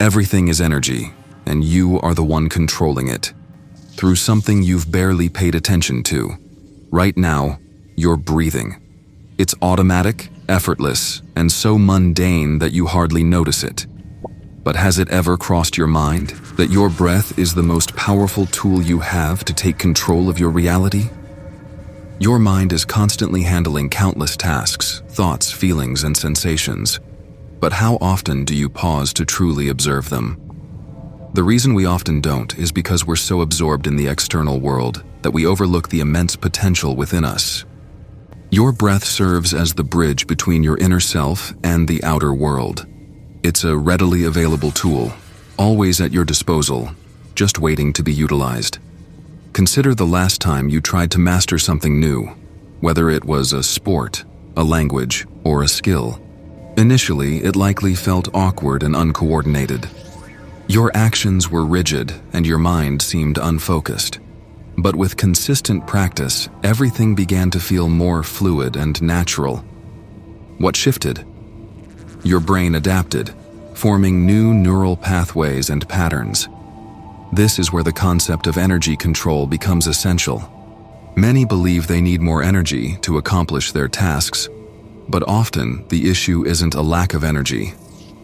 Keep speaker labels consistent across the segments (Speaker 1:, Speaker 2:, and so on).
Speaker 1: Everything is energy, and you are the one controlling it, through something you've barely paid attention to. Right now, you're breathing. It's automatic, effortless, and so mundane that you hardly notice it. But has it ever crossed your mind that your breath is the most powerful tool you have to take control of your reality? Your mind is constantly handling countless tasks, thoughts, feelings, and sensations. But how often do you pause to truly observe them? The reason we often don't is because we're so absorbed in the external world that we overlook the immense potential within us. Your breath serves as the bridge between your inner self and the outer world. It's a readily available tool, always at your disposal, just waiting to be utilized. Consider the last time you tried to master something new, whether it was a sport, a language, or a skill. Initially, it likely felt awkward and uncoordinated. Your actions were rigid and your mind seemed unfocused. But with consistent practice, everything began to feel more fluid and natural. What shifted? Your brain adapted, forming new neural pathways and patterns. This is where the concept of energy control becomes essential. Many believe they need more energy to accomplish their tasks, but often the issue isn't a lack of energy.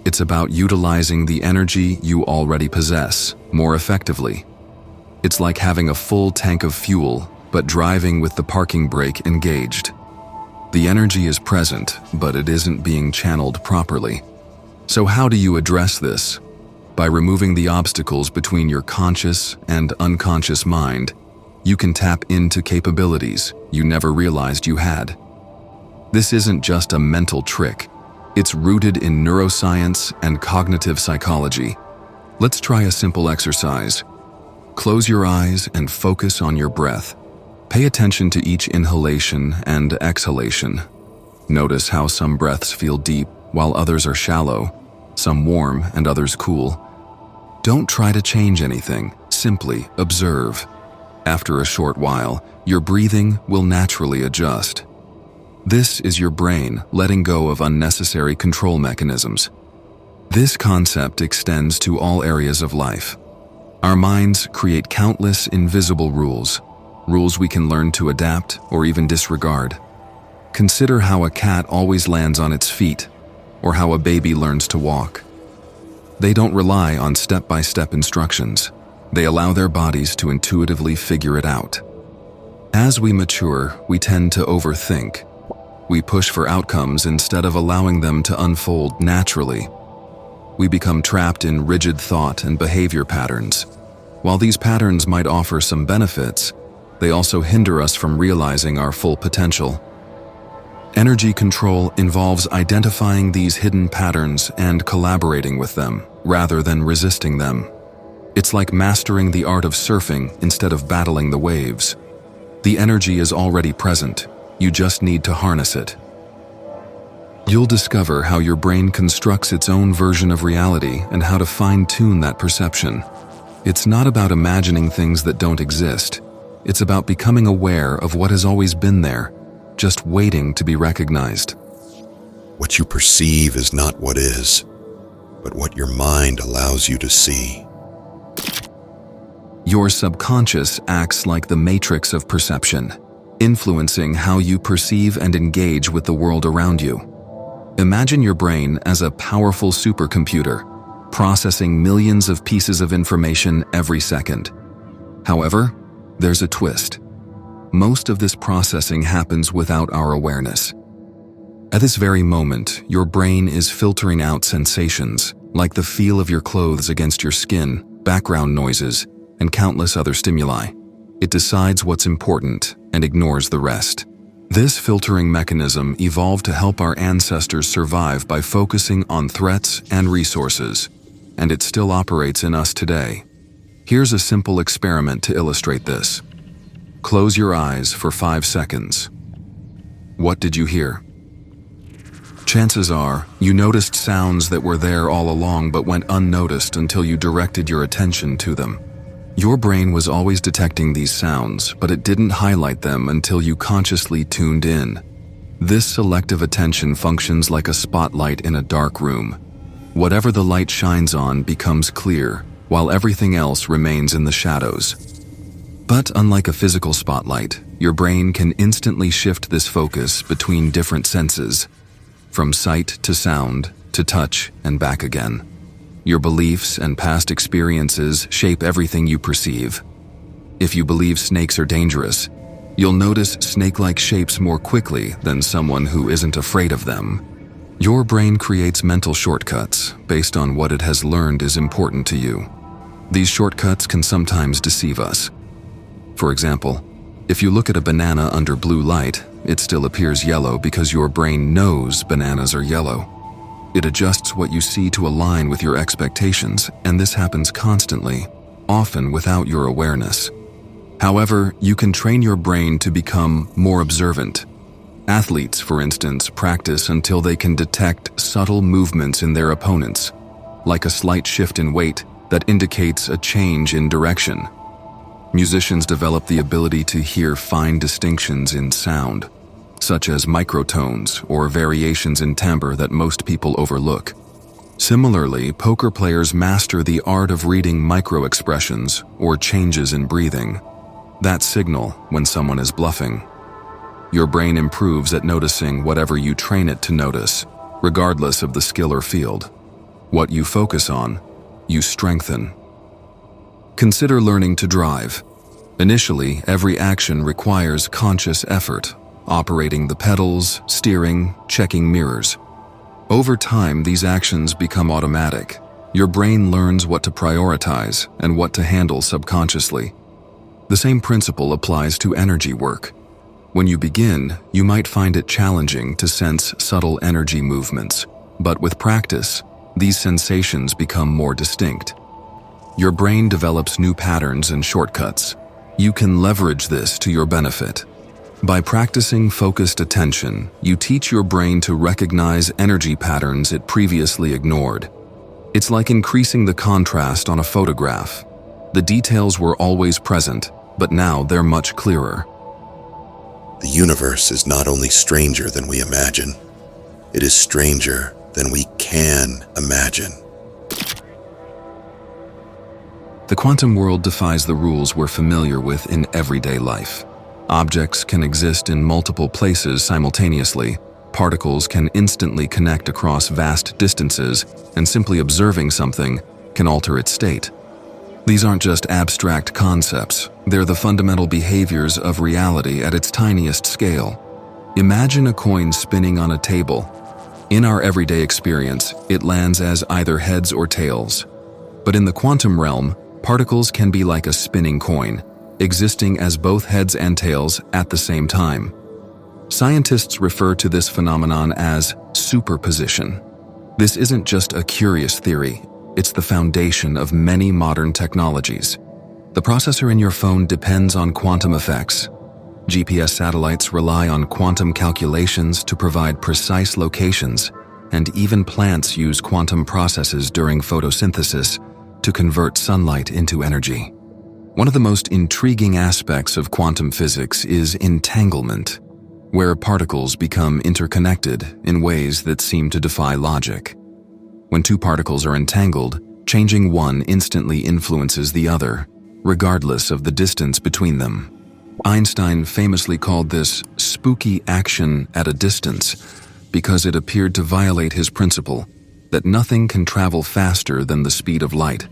Speaker 1: It's about utilizing the energy you already possess more effectively. It's like having a full tank of fuel, but driving with the parking brake engaged. The energy is present, but it isn't being channeled properly. So how do you address this? By removing the obstacles between your conscious and unconscious mind, you can tap into capabilities you never realized you had. This isn't just a mental trick. It's rooted in neuroscience and cognitive psychology. Let's try a simple exercise. Close your eyes and focus on your breath. Pay attention to each inhalation and exhalation. Notice how some breaths feel deep while others are shallow, some warm and others cool. Don't try to change anything, simply observe. After a short while, your breathing will naturally adjust. This is your brain letting go of unnecessary control mechanisms. This concept extends to all areas of life. Our minds create countless invisible rules we can learn to adapt or even disregard. Consider how a cat always lands on its feet, or how a baby learns to walk. They don't rely on step-by-step instructions. They allow their bodies to intuitively figure it out. As we mature, we tend to overthink. We push for outcomes instead of allowing them to unfold naturally. We become trapped in rigid thought and behavior patterns. While these patterns might offer some benefits, they also hinder us from realizing our full potential. Energy control involves identifying these hidden patterns and collaborating with them, rather than resisting them. It's like mastering the art of surfing instead of battling the waves. The energy is already present. You just need to harness it. You'll discover how your brain constructs its own version of reality and how to fine-tune that perception. It's not about imagining things that don't exist. It's about becoming aware of what has always been there, just waiting to be recognized.
Speaker 2: What you perceive is not what is, but what your mind allows you to see.
Speaker 1: Your subconscious acts like the matrix of perception, influencing how you perceive and engage with the world around you. Imagine your brain as a powerful supercomputer, processing millions of pieces of information every second. However, there's a twist. Most of this processing happens without our awareness. At this very moment, your brain is filtering out sensations, like the feel of your clothes against your skin, background noises, and countless other stimuli. It decides what's important and ignores the rest. This filtering mechanism evolved to help our ancestors survive by focusing on threats and resources, and it still operates in us today. Here's a simple experiment to illustrate this. Close your eyes for 5 seconds. What did you hear? Chances are, you noticed sounds that were there all along but went unnoticed until you directed your attention to them. Your brain was always detecting these sounds, but it didn't highlight them until you consciously tuned in. This selective attention functions like a spotlight in a dark room. Whatever the light shines on becomes clear, while everything else remains in the shadows. But unlike a physical spotlight, your brain can instantly shift this focus between different senses, from sight to sound to touch and back again. Your beliefs and past experiences shape everything you perceive. If you believe snakes are dangerous, you'll notice snake-like shapes more quickly than someone who isn't afraid of them. Your brain creates mental shortcuts based on what it has learned is important to you. These shortcuts can sometimes deceive us. For example, if you look at a banana under blue light, it still appears yellow because your brain knows bananas are yellow. It adjusts what you see to align with your expectations, and this happens constantly, often without your awareness. However, you can train your brain to become more observant. Athletes, for instance, practice until they can detect subtle movements in their opponents, like a slight shift in weight that indicates a change in direction. Musicians develop the ability to hear fine distinctions in sound, such as microtones or variations in timbre that most people overlook. Similarly, poker players master the art of reading micro-expressions or changes in breathing. That signal when someone is bluffing. Your brain improves at noticing whatever you train it to notice, regardless of the skill or field. What you focus on, you strengthen. Consider learning to drive. Initially, every action requires conscious effort, operating the pedals, steering, checking mirrors. Over time, these actions become automatic. Your brain learns what to prioritize and what to handle subconsciously. The same principle applies to energy work. When you begin, you might find it challenging to sense subtle energy movements, but with practice, these sensations become more distinct. Your brain develops new patterns and shortcuts. You can leverage this to your benefit. By practicing focused attention, you teach your brain to recognize energy patterns it previously ignored. It's like increasing the contrast on a photograph. The details were always present, but now they're much clearer.
Speaker 2: The universe is not only stranger than we imagine, it is stranger than we can imagine.
Speaker 1: The quantum world defies the rules we're familiar with in everyday life. Objects can exist in multiple places simultaneously. Particles can instantly connect across vast distances, and simply observing something can alter its state. These aren't just abstract concepts, they're the fundamental behaviors of reality at its tiniest scale. Imagine a coin spinning on a table. In our everyday experience, it lands as either heads or tails. But in the quantum realm, particles can be like a spinning coin, existing as both heads and tails at the same time. Scientists refer to this phenomenon as superposition. This isn't just a curious theory, it's the foundation of many modern technologies. The processor in your phone depends on quantum effects. GPS satellites rely on quantum calculations to provide precise locations, and even plants use quantum processes during photosynthesis to convert sunlight into energy. One of the most intriguing aspects of quantum physics is entanglement, where particles become interconnected in ways that seem to defy logic. When two particles are entangled, changing one instantly influences the other, regardless of the distance between them. Einstein famously called this spooky action at a distance because it appeared to violate his principle that nothing can travel faster than the speed of light.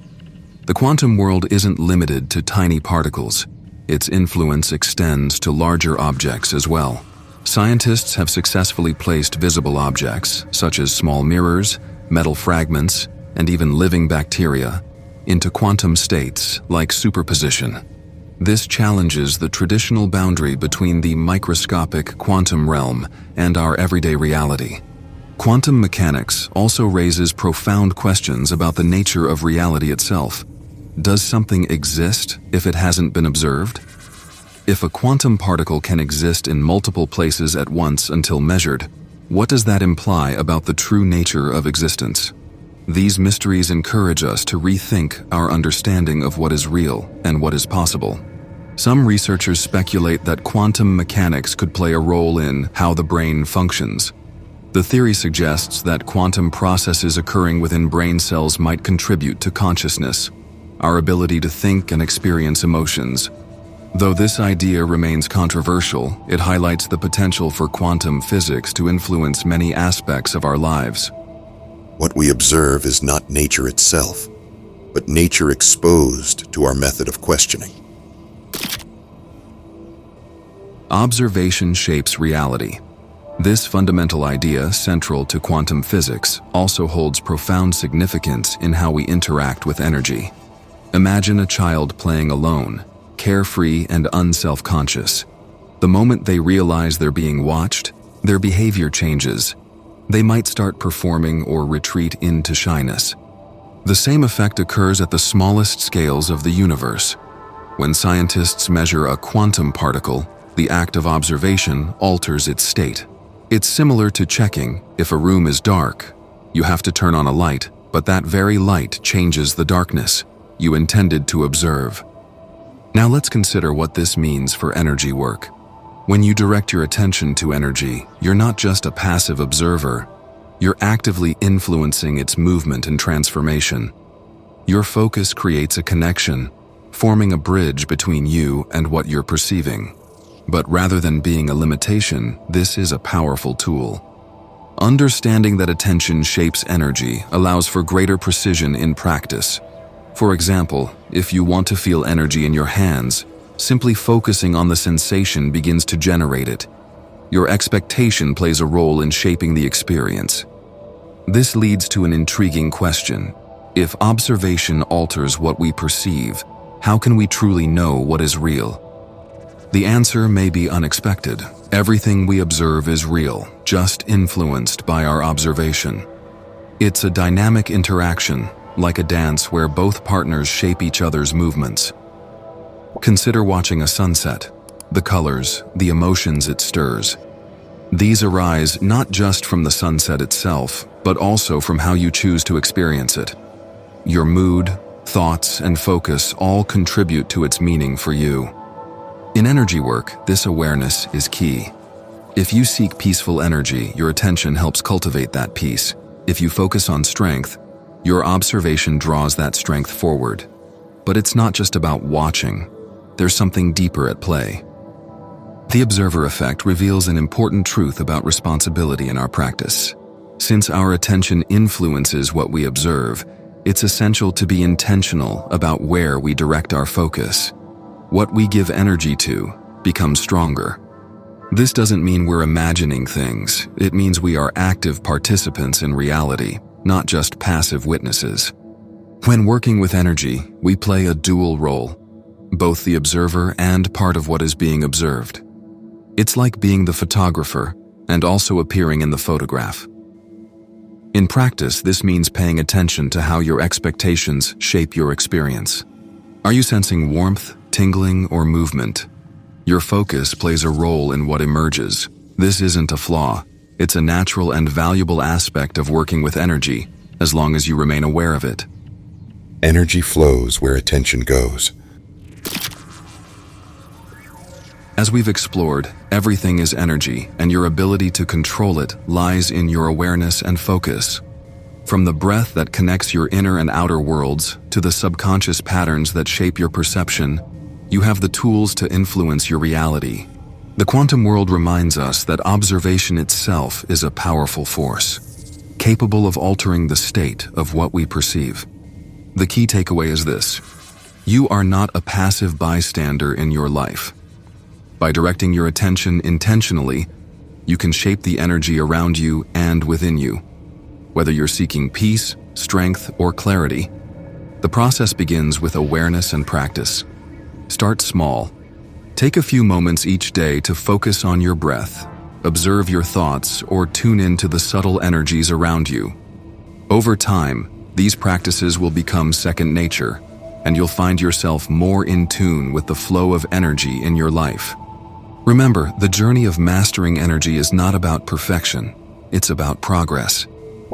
Speaker 1: The quantum world isn't limited to tiny particles. Its influence extends to larger objects as well. Scientists have successfully placed visible objects, such as small mirrors, metal fragments, and even living bacteria, into quantum states like superposition. This challenges the traditional boundary between the microscopic quantum realm and our everyday reality. Quantum mechanics also raises profound questions about the nature of reality itself. Does something exist if it hasn't been observed? If a quantum particle can exist in multiple places at once until measured, what does that imply about the true nature of existence? These mysteries encourage us to rethink our understanding of what is real and what is possible. Some researchers speculate that quantum mechanics could play a role in how the brain functions. The theory suggests that quantum processes occurring within brain cells might contribute to consciousness, our ability to think and experience emotions. Though this idea remains controversial, it highlights the potential for quantum physics to influence many aspects of our lives.
Speaker 2: What we observe is not nature itself, but nature exposed to our method of questioning.
Speaker 1: Observation shapes reality. This fundamental idea, central to quantum physics, also holds profound significance in how we interact with energy. Imagine a child playing alone, carefree and unself-conscious. The moment they realize they're being watched, their behavior changes. They might start performing or retreat into shyness. The same effect occurs at the smallest scales of the universe. When scientists measure a quantum particle, the act of observation alters its state. It's similar to checking if a room is dark. You have to turn on a light, but that very light changes the darkness you intended to observe. Now let's consider what this means for energy work. When you direct your attention to energy, you're not just a passive observer. You're actively influencing its movement and transformation. Your focus creates a connection, forming a bridge between you and what you're perceiving. But rather than being a limitation, this is a powerful tool. Understanding that attention shapes energy allows for greater precision in practice. For example, if you want to feel energy in your hands, simply focusing on the sensation begins to generate it. Your expectation plays a role in shaping the experience. This leads to an intriguing question. If observation alters what we perceive, how can we truly know what is real? The answer may be unexpected. Everything we observe is real, just influenced by our observation. It's a dynamic interaction, like a dance where both partners shape each other's movements. Consider watching a sunset. The colors, the emotions it stirs. These arise not just from the sunset itself, but also from how you choose to experience it. Your mood, thoughts, and focus all contribute to its meaning for you. In energy work, this awareness is key. If you seek peaceful energy, your attention helps cultivate that peace. If you focus on strength, your observation draws that strength forward. But it's not just about watching. There's something deeper at play. The observer effect reveals an important truth about responsibility in our practice. Since our attention influences what we observe, it's essential to be intentional about where we direct our focus. What we give energy to becomes stronger. This doesn't mean we're imagining things. It means we are active participants in reality, not just passive witnesses. When working with energy, we play a dual role, both the observer and part of what is being observed. It's like being the photographer and also appearing in the photograph. In practice, this means paying attention to how your expectations shape your experience. Are you sensing warmth, tingling, or movement? Your focus plays a role in what emerges. This isn't a flaw. It's a natural and valuable aspect of working with energy, as long as you remain aware of it.
Speaker 2: Energy flows where attention goes.
Speaker 1: As we've explored, everything is energy, and your ability to control it lies in your awareness and focus. From the breath that connects your inner and outer worlds to the subconscious patterns that shape your perception, you have the tools to influence your reality. The quantum world reminds us that observation itself is a powerful force, capable of altering the state of what we perceive. The key takeaway is this: you are not a passive bystander in your life. By directing your attention intentionally, you can shape the energy around you and within you. Whether you're seeking peace, strength, or clarity, the process begins with awareness and practice. Start small. Take a few moments each day to focus on your breath, observe your thoughts, or tune into the subtle energies around you. Over time, these practices will become second nature, and you'll find yourself more in tune with the flow of energy in your life. Remember, the journey of mastering energy is not about perfection, it's about progress.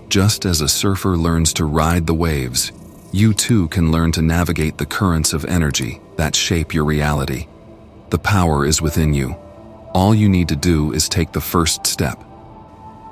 Speaker 1: Just as a surfer learns to ride the waves, you too can learn to navigate the currents of energy that shape your reality. The power is within you. All you need to do is take the first step.